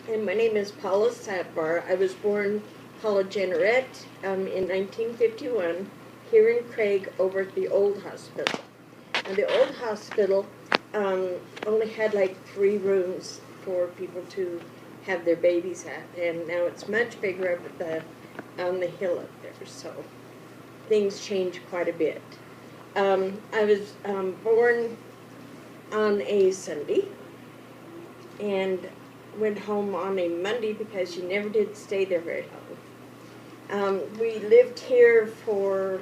And my name is Paula Sadvar. I was born Paula Jenneret in 1951 here in Craig over at the old hospital. And the old hospital only had like 3 rooms for people to have their babies at, and now it's much bigger up at on the hill up there. So things changed quite a bit. I was born on a Sunday and went home on a Monday because she never did stay there very long. We lived here for,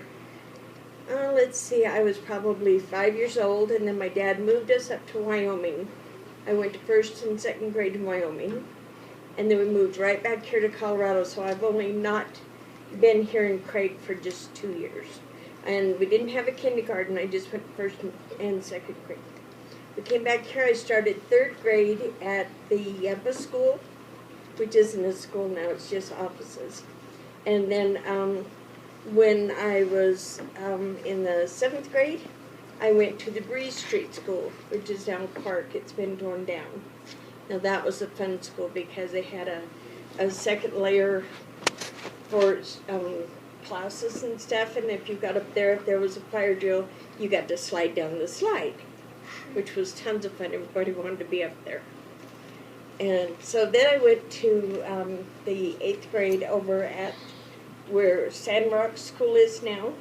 let's see, I was probably 5 years old, and then my dad moved us up to Wyoming. I went to 1st and 2nd grade in Wyoming, and then we moved right back here to Colorado, so I've only not been here in Craig for just 2 years. And we didn't have a kindergarten, I just went 1st and 2nd grade. We came back here, I started 3rd grade at the Yampa School, which isn't a school now, it's just offices. And then when I was in the 7th grade, I went to the Breeze Street School, which is down Park. It's been torn down. Now that was a fun school because they had a second layer for classes and stuff, and if you got up there, if there was a fire drill, you got to slide down the slide, which was tons of fun. Everybody wanted to be up there. And so then I went to the 8th grade over at where Sandrock School is now.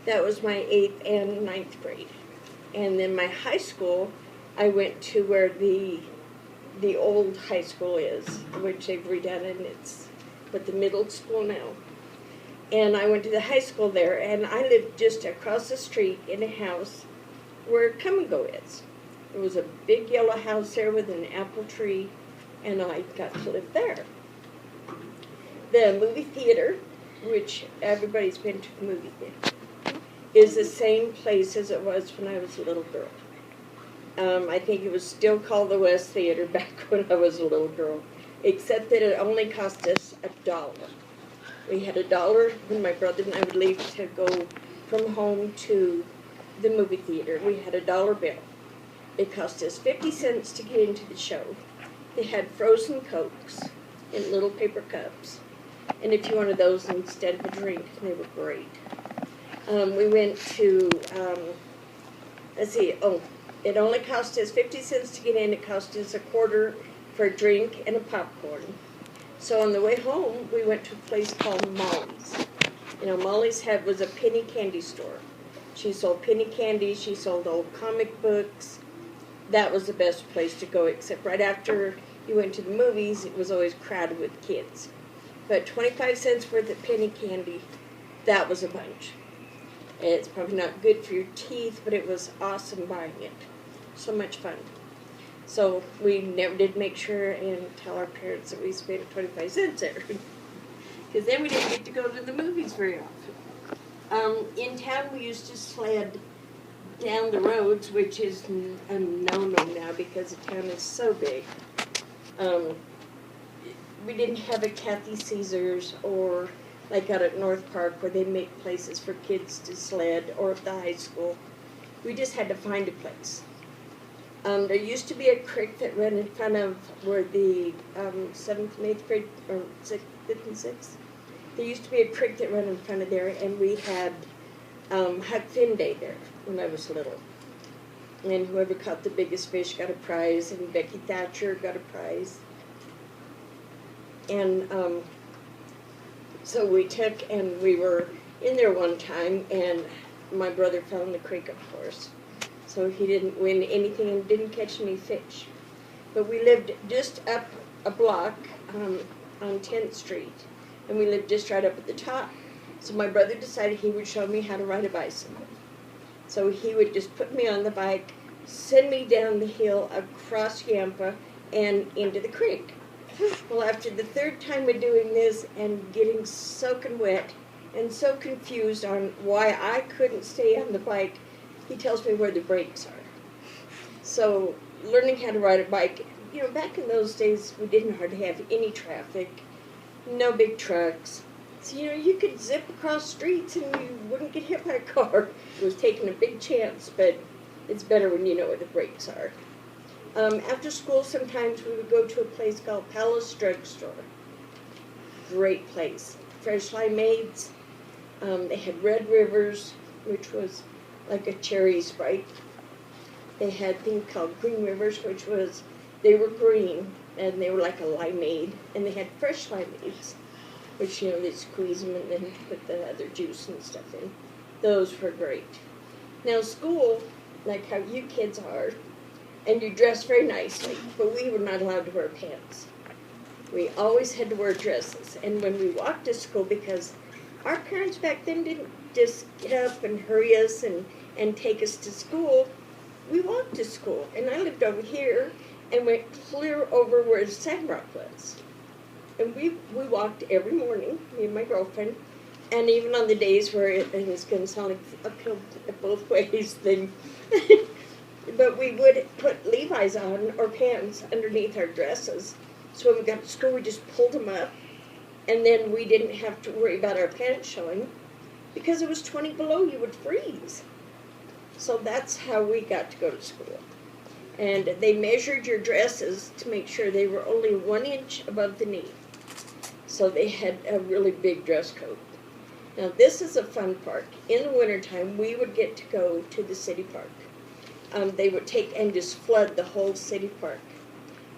That was my 8th and 9th grade. And then my high school, I went to where the old high school is, which they've redone, and it's but the middle school now. And I went to the high school there, and I lived just across the street in a house where Come and Go is. There was a big yellow house there with an apple tree, and I got to live there. The movie theater, which everybody's been to the movie theater, is the same place as it was when I was a little girl. I think it was still called the West Theater back when I was a little girl, except that it only cost us $1. We had $1 when my brother and I would leave to go from home to the movie theater. We had $1 bill. It cost us 50 cents to get into the show. They had frozen Cokes in little paper cups, and if you wanted those instead of a drink, they were great. We went to, it only cost us 50 cents to get in. It cost us $0.25 for a drink and a popcorn. So on the way home, we went to a place called Molly's. You know, Molly's was a penny candy store. She sold penny candy, she sold old comic books. That was the best place to go, except right after you went to the movies, it was always crowded with kids. But 25 cents worth of penny candy, that was a bunch. It's probably not good for your teeth, but it was awesome buying it. So much fun. So we never did make sure and tell our parents that we spent 25 cents there. Because then we didn't get to go to the movies very often. In town we used to sled down the roads, which is a no-no now because the town is so big. We didn't have a Kathy Caesar's or like out at North Park where they make places for kids to sled, or at the high school. We just had to find a place. There used to be a creek that ran in front of where the 7th and 8th grade, or 5th and 6th. There used to be a creek that ran in front of there, and we had Huck Finn Day there when I was little. And whoever caught the biggest fish got a prize, and Becky Thatcher got a prize. And so we took, and we were in there one time, and my brother fell in the creek, of course. So he didn't win anything and didn't catch any fish. But we lived just up a block on 10th Street, and we lived just right up at the top. So my brother decided he would show me how to ride a bicycle. So he would just put me on the bike, send me down the hill, across Yampa, and into the creek. Well, after the 3rd time of doing this and getting soaking wet and so confused on why I couldn't stay on the bike, he tells me where the brakes are. So learning how to ride a bike, you know, back in those days, we didn't hardly have any traffic, no big trucks. So, you know, you could zip across streets and you wouldn't get hit by a car. It was taking a big chance, but it's better when you know where the brakes are. After school, sometimes we would go to a place called Paula's Drugstore. Great place. Fresh limeades. They had Red Rivers, which was like a cherry Sprite. They had things called Green Rivers, which was, they were green, and they were like a limeade. And they had fresh limeades, which, you know, they squeeze them and then put the other juice and stuff in. Those were great. Now, school, like how you kids are, and you dress very nicely, but we were not allowed to wear pants. We always had to wear dresses. And when we walked to school, because our parents back then didn't just get up and hurry us and take us to school, we walked to school. And I lived over here and went clear over where Sandrock was. And we walked every morning, me and my girlfriend, and even on the days where it's going to sound like uphill both ways, then but we would put Levi's on or pants underneath our dresses. So when we got to school, we just pulled them up, and then we didn't have to worry about our pants showing. Because it was 20 below, you would freeze. So that's how we got to go to school. And they measured your dresses to make sure they were only 1 inch above the knee. So they had a really big dress code. Now this is a fun part. In the wintertime, we would get to go to the city park. They would take and just flood the whole city park.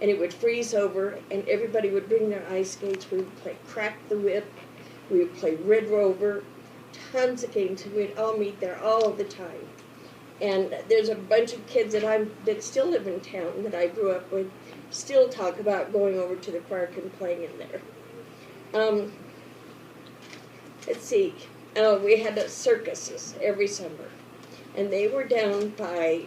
And it would freeze over, and everybody would bring their ice skates. We would play Crack the Whip. We would play Red Rover. Tons of games, and we'd all meet there all the time. And there's a bunch of kids that still live in town that I grew up with, still talk about going over to the park and playing in there. Let's see. We had circuses every summer, and they were down by,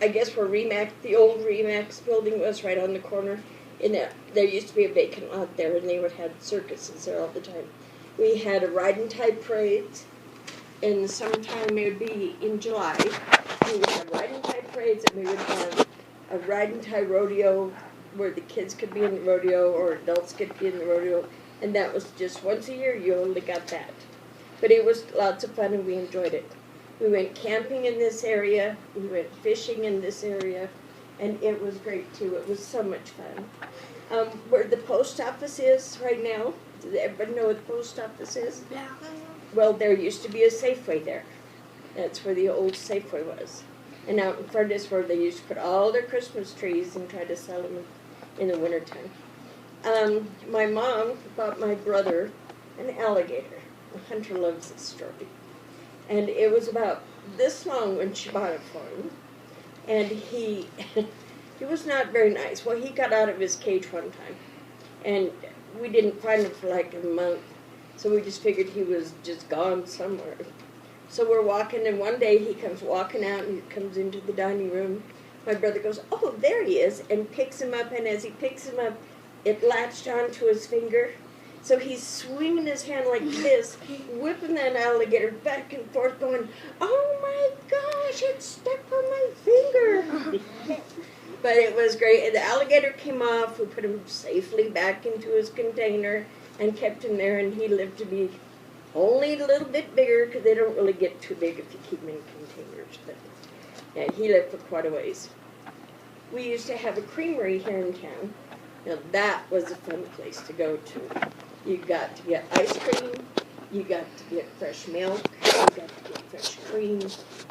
I guess where the old Remax building was, right on the corner. There used to be a vacant lot there, and they would have circuses there all the time. We had a ride and tie parades. In the summertime, it would be in July. We would have ride and tie parades, and we would have a ride and tie rodeo where the kids could be in the rodeo or adults could be in the rodeo. And that was just once a year, you only got that. But it was lots of fun, and we enjoyed it. We went camping in this area. We went fishing in this area. And it was great, too. It was so much fun. Where the post office is right now, does everybody know what the post office is? Yeah. Well, there used to be a Safeway there. That's where the old Safeway was. And out in front is where they used to put all their Christmas trees and try to sell them in the wintertime. My mom bought my brother an alligator. Hunter loves this story. And it was about this long when she bought it for him. And he was not very nice. Well, he got out of his cage one time. And we didn't find him for like a month. So we just figured he was just gone somewhere. So we're walking, and one day he comes walking out, and he comes into the dining room. My brother goes, "Oh, there he is," and picks him up. And as he picks him up, it latched onto his finger. So he's swinging his hand like this, whipping that alligator back and forth, going, "Oh my gosh, it's stuck on my finger." But it was great. And the alligator came off. We put him safely back into his container and kept him there, and he lived to be only a little bit bigger, because they don't really get too big if you keep them in containers. But yeah, he lived for quite a ways. We used to have a creamery here in town. Now that was a fun place to go to. You got to get ice cream, you got to get fresh milk, you got to get fresh cream,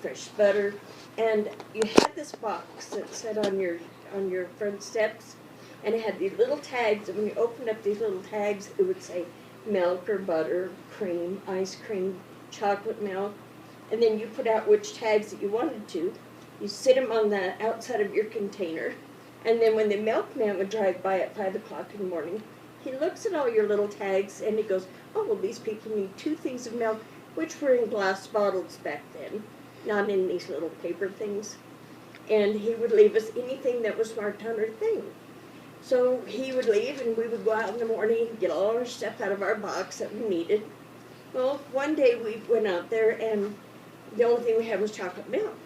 fresh butter, and you had this box that sat on your front steps, and it had these little tags, and when you opened up these little tags, it would say milk or butter, cream, ice cream, chocolate milk, and then you put out which tags that you wanted to. You sit them on the outside of your container, and then when the milkman would drive by at 5 o'clock in the morning, he looks at all your little tags, and he goes, "Oh, well, these people need 2 things of milk," which were in glass bottles back then, not in these little paper things. And he would leave us anything that was marked on our thing. So he would leave, and we would go out in the morning and get all our stuff out of our box that we needed. Well, one day we went out there, and the only thing we had was chocolate milk.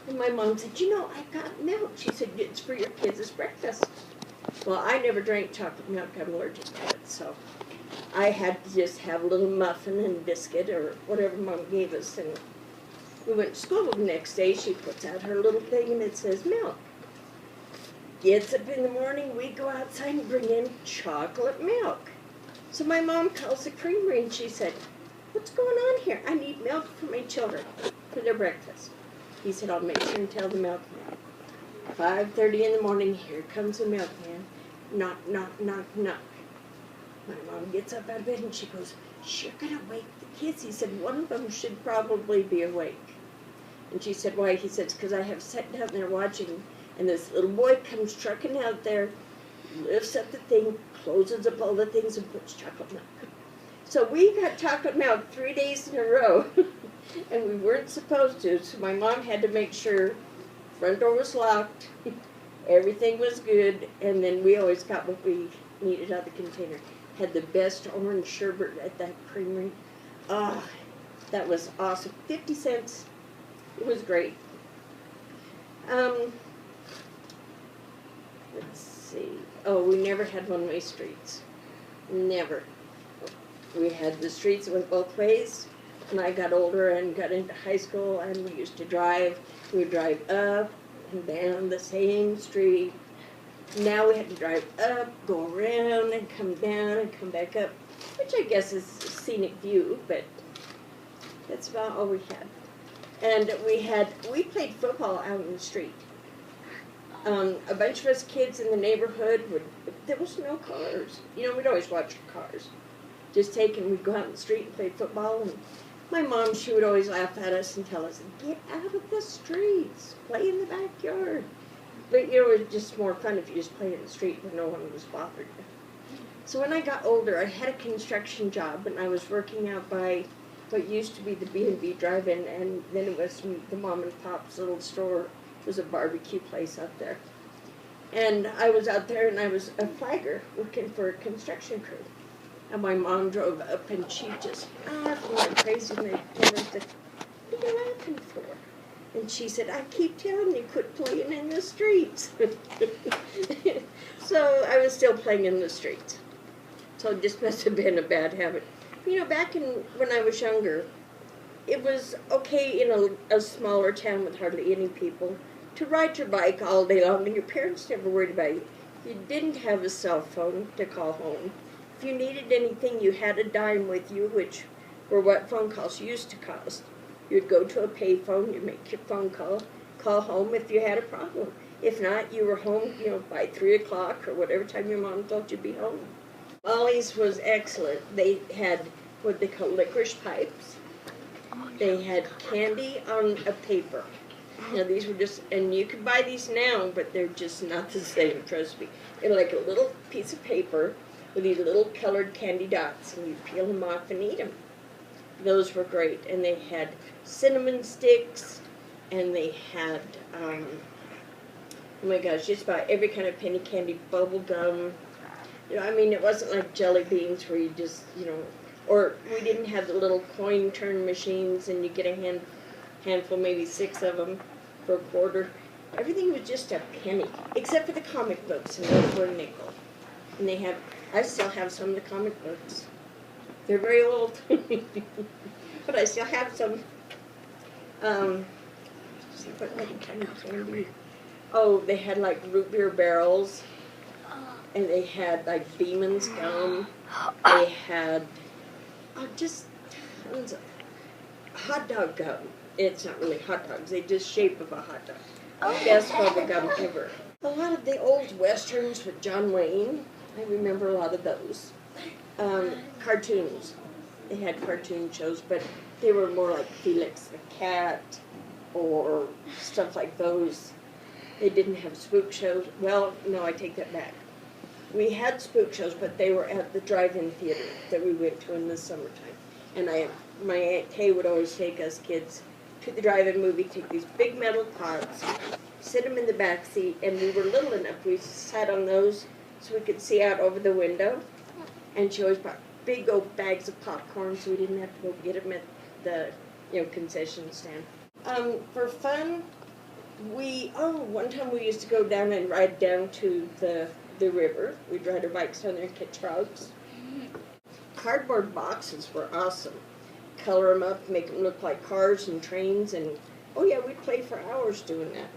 And my mom said, "You know, I got milk." She said, "It's for your kids' as breakfast." Well, I never drank chocolate milk. I'm allergic to it, so I had to just have a little muffin and biscuit or whatever Mom gave us, and We went to school the next day. She puts out her little thing and it says milk. Gets up in the morning, we go outside and bring in chocolate milk. So my mom calls the creamery and she said, "What's going on here? I need milk for my children for their breakfast." He said, "I'll make sure and tell the milkman." 5:30 in the morning, here comes the milkman. Knock, knock, knock, knock. My mom gets up out of bed and she goes, "You're going to wake the kids." He said, "One of them should probably be awake." And she said, "Why?" He said, "Because I have sat down there watching, and this little boy comes trucking out there, lifts up the thing, closes up all the things, and puts chocolate milk." So we got chocolate milk 3 days in a row, and we weren't supposed to, so my mom had to make sure front door was locked, everything was good, and then we always got what we needed out of the container. Had the best orange sherbet at that creamery. Ah, that was awesome. 50 cents. It was great. Let's see. Oh, we never had one-way streets. Never. We had the streets that went both ways. When I got older and got into high school, and we used to drive. We would drive up and down the same street. Now we had to drive up, go around, and come down, and come back up, which I guess is a scenic view, but that's about all we had. And we played football out in the street. A bunch of us kids in the neighborhood there was no cars. You know, we'd always watch the cars. Just we'd go out in the street and play football. And my mom, she would always laugh at us and tell us, "Get out of the streets, play in the backyard." But you know, it was just more fun if you just played in the street where no one was bothering you. So when I got older, I had a construction job, and I was working out by what used to be the B&B drive-in, and then it was the mom and pop's little store. It was a barbecue place out there. And I was out there, and I was a flagger working for a construction crew. And my mom drove up, and she just laughed like crazy. And I said, "What are you laughing for?" And she said, "I keep telling you, quit playing in the streets." So I was still playing in the streets. So this must have been a bad habit. You know, back when I was younger, it was okay in a smaller town with hardly any people to ride your bike all day long, and your parents never worried about you. You didn't have a cell phone to call home. If you needed anything, you had a dime with you, which were what phone calls used to cost. You'd go to a payphone, you'd make your phone call home if you had a problem. If not, you were home, you know, by 3 o'clock or whatever time your mom thought you'd be home. Molly's was excellent. They had what they call licorice pipes. They had candy on a paper. Now these were just, and you can buy these now, but they're just not the same, trust me. They're like a little piece of paper with these little colored candy dots, and you peel them off and eat them. Those were great. And they had cinnamon sticks, and they had, oh my gosh, just about every kind of penny candy, bubble gum. You know, I mean, it wasn't like jelly beans where you just, you know, or we didn't have the little coin turn machines and you get a handful, maybe 6 of them for a quarter. Everything was just a penny, except for the comic books, and those were a nickel. And I still have some of the comic books. They're very old, but I still have some. See what other kind of candy? Oh, they had like root beer barrels, and they had like Beeman's gum. They had just tons of hot dog gum. It's not really hot dogs; they just shape of a hot dog. Best bubble gum ever. A lot of the old westerns with John Wayne. I remember a lot of those. Cartoons. They had cartoon shows, but they were more like Felix the Cat or stuff like those. They didn't have spook shows. Well, no, I take that back. We had spook shows, but they were at the drive-in theater that we went to in the summertime. And my Aunt Kay would always take us kids to the drive-in movie, take these big metal pots, sit them in the back seat, and we were little enough. We sat on those so we could see out over the window. And she always brought big old bags of popcorn, so we didn't have to go get them at the concession stand. For fun, one time we used to go down and ride down to the river. We'd ride our bikes down there and catch frogs. Cardboard boxes were awesome, color them up, make them look like cars and trains, and oh yeah, we'd play for hours doing that.